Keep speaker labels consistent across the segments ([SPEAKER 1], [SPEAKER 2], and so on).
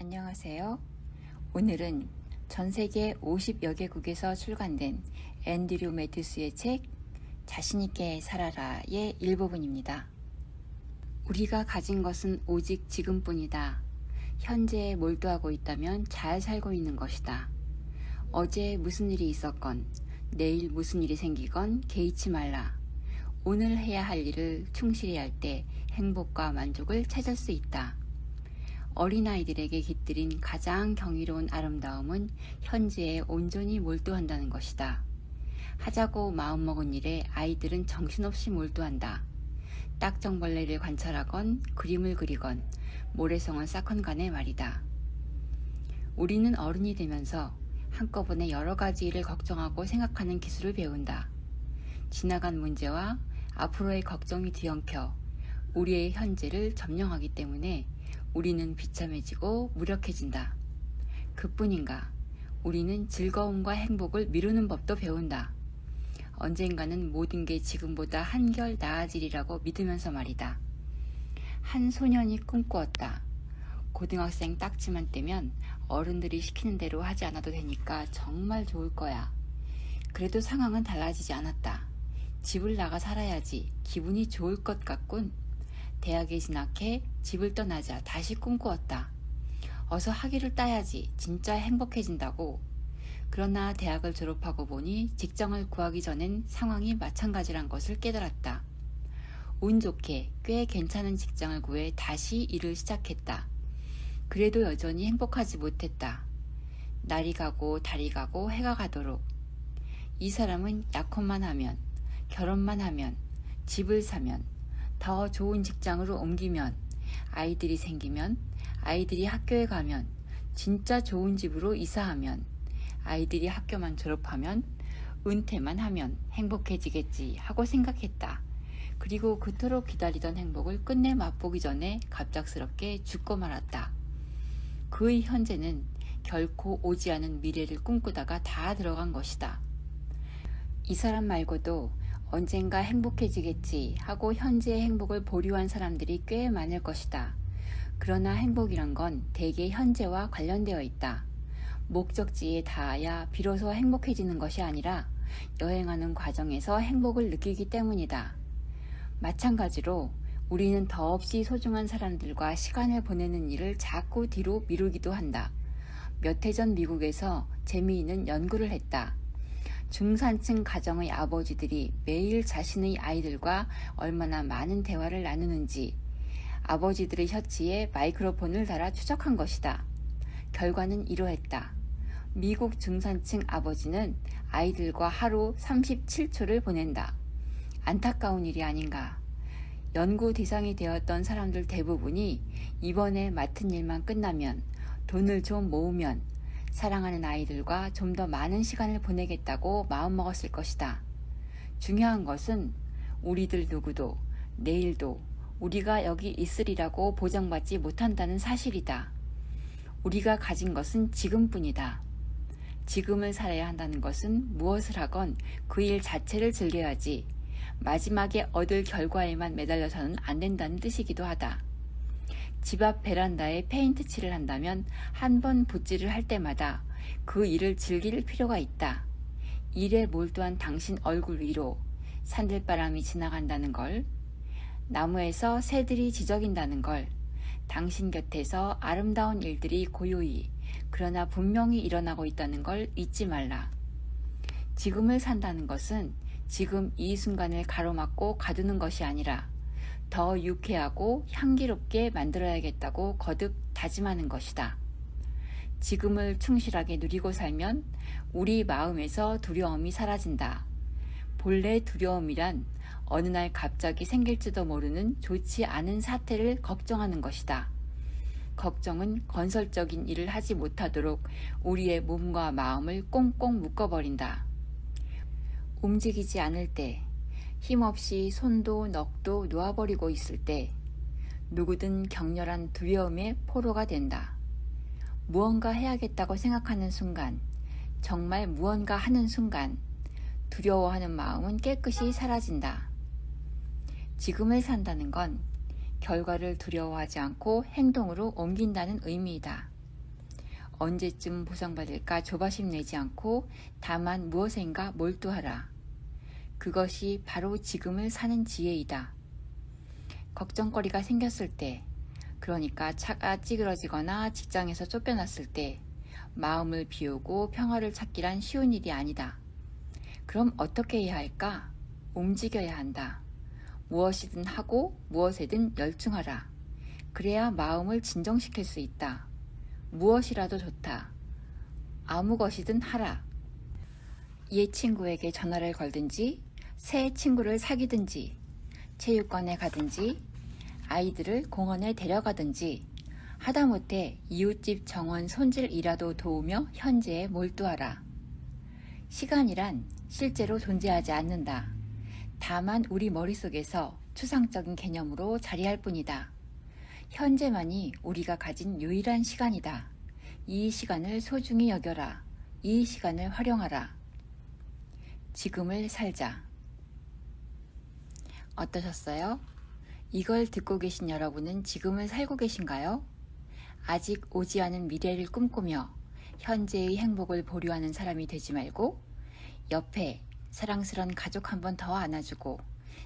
[SPEAKER 1] 안녕하세요. 오늘은 전 세계 50여 개국에서 출간된 앤드류 매튜스의 책 자신있게 살아라의 일부분입니다. 우리가 가진 것은 오직 지금뿐이다. 현재에 몰두하고 있다면 잘 살고 있는 것이다. 어제 무슨 일이 있었건 내일 무슨 일이 생기건 개의치 말라. 오늘 해야 할 일을 충실히 할 때 행복과 만족을 찾을 수 있다. 어린아이들에게 깃들인 가장 경이로운 아름다움은 현재에 온전히 몰두한다는 것이다. 하자고 마음먹은 일에 아이들은 정신없이 몰두한다. 딱정벌레를 관찰하건 그림을 그리건 모래성을 쌓건 간의 말이다. 우리는 어른이 되면서 한꺼번에 여러 가지 일을 걱정하고 생각하는 기술을 배운다. 지나간 문제와 앞으로의 걱정이 뒤엉켜 우리의 현재를 점령하기 때문에 우리는 비참해지고 무력해진다. 그뿐인가, 우리는 즐거움과 행복을 미루는 법도 배운다. 언젠가는 모든 게 지금보다 한결 나아지리라고 믿으면서 말이다. 한 소년이 꿈꾸었다. 고등학생 딱지만 떼면 어른들이 시키는 대로 하지 않아도 되니까 정말 좋을 거야. 그래도 상황은 달라지지 않았다. 집을 나가 살아야지 기분이 좋을 것 같군. 대학에 진학해 집을 떠나자 다시 꿈꾸었다. 어서 학위를 따야지 진짜 행복해진다고. 그러나 대학을 졸업하고 보니 직장을 구하기 전엔 상황이 마찬가지란 것을 깨달았다. 운 좋게 꽤 괜찮은 직장을 구해 다시 일을 시작했다. 그래도 여전히 행복하지 못했다. 날이 가고 달이 가고 해가 가도록. 이 사람은 약혼만 하면, 결혼만 하면, 집을 사면, 더 좋은 직장으로 옮기면, 아이들이 생기면, 아이들이 학교에 가면, 진짜 좋은 집으로 이사하면, 아이들이 학교만 졸업하면, 은퇴만 하면 행복해지겠지 하고 생각했다. 그리고 그토록 기다리던 행복을 끝내 맛보기 전에 갑작스럽게 죽고 말았다. 그의 현재는 결코 오지 않은 미래를 꿈꾸다가 다 들어간 것이다. 이 사람 말고도 언젠가 행복해지겠지 하고 현재의 행복을 보류한 사람들이 꽤 많을 것이다. 그러나 행복이란 건 대개 현재와 관련되어 있다. 목적지에 닿아야 비로소 행복해지는 것이 아니라 여행하는 과정에서 행복을 느끼기 때문이다. 마찬가지로 우리는 더없이 소중한 사람들과 시간을 보내는 일을 자꾸 뒤로 미루기도 한다. 몇 해 전 미국에서 재미있는 연구를 했다. 중산층 가정의 아버지들이 매일 자신의 아이들과 얼마나 많은 대화를 나누는지 아버지들의 셔츠에 마이크로폰을 달아 추적한 것이다. 결과는 이러했다. 미국 중산층 아버지는 아이들과 하루 37초를 보낸다. 안타까운 일이 아닌가. 연구 대상이 되었던 사람들 대부분이 이번에 맡은 일만 끝나면, 돈을 좀 모으면 사랑하는 아이들과 좀 더 많은 시간을 보내겠다고 마음먹었을 것이다. 중요한 것은 우리들 누구도 내일도 우리가 여기 있으리라고 보장받지 못한다는 사실이다. 우리가 가진 것은 지금뿐이다. 지금을 살아야 한다는 것은 무엇을 하건 그 일 자체를 즐겨야지 마지막에 얻을 결과에만 매달려서는 안 된다는 뜻이기도 하다. 집 앞 베란다에 페인트 칠을 한다면 한 번 붓질을 할 때마다 그 일을 즐길 필요가 있다. 일에 몰두한 당신 얼굴 위로 산들바람이 지나간다는 걸, 나무에서 새들이 지저귀다는 걸, 당신 곁에서 아름다운 일들이 고요히 그러나 분명히 일어나고 있다는 걸 잊지 말라. 지금을 산다는 것은 지금 이 순간을 가로막고 가두는 것이 아니라 더 유쾌하고 향기롭게 만들어야겠다고 거듭 다짐하는 것이다. 지금을 충실하게 누리고 살면 우리 마음에서 두려움이 사라진다. 본래 두려움이란 어느 날 갑자기 생길지도 모르는 좋지 않은 사태를 걱정하는 것이다. 걱정은 건설적인 일을 하지 못하도록 우리의 몸과 마음을 꽁꽁 묶어버린다. 움직이지 않을 때, 힘없이 손도 넋도 놓아버리고 있을 때 누구든 격렬한 두려움의 포로가 된다. 무언가 해야겠다고 생각하는 순간, 정말 무언가 하는 순간 두려워하는 마음은 깨끗이 사라진다. 지금을 산다는 건 결과를 두려워하지 않고 행동으로 옮긴다는 의미이다. 언제쯤 보상받을까 조바심 내지 않고 다만 무엇인가 몰두하라. 그것이 바로 지금을 사는 지혜이다. 걱정거리가 생겼을 때, 그러니까 차가 찌그러지거나 직장에서 쫓겨났을 때 마음을 비우고 평화를 찾기란 쉬운 일이 아니다. 그럼 어떻게 해야 할까? 움직여야 한다. 무엇이든 하고 무엇에든 열중하라. 그래야 마음을 진정시킬 수 있다. 무엇이라도 좋다. 아무 것이든 하라. 옛 친구에게 전화를 걸든지 새 친구를 사귀든지 체육관에 가든지 아이들을 공원에 데려가든지 하다못해 이웃집 정원 손질이라도 도우며 현재에 몰두하라. 시간이란 실제로 존재하지 않는다. 다만 우리 머릿속에서 추상적인 개념으로 자리할 뿐이다. 현재만이 우리가 가진 유일한 시간이다. 이 시간을 소중히 여겨라. 이 시간을 활용하라. 지금을 살자. 어떠셨어요? 이걸 듣고 계신 여러분은 지금을 살고 계신가요? 아직 오지 않은 미래를 꿈꾸며 현재의 행복을 보류하는 사람이 되지 말고 옆에 사랑스런 가족 한 번 더 안아주고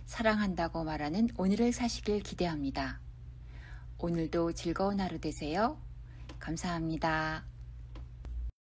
[SPEAKER 1] 사랑한다고 말하는 오늘을 사시길 기대합니다. 오늘도 즐거운 하루 되세요. 감사합니다.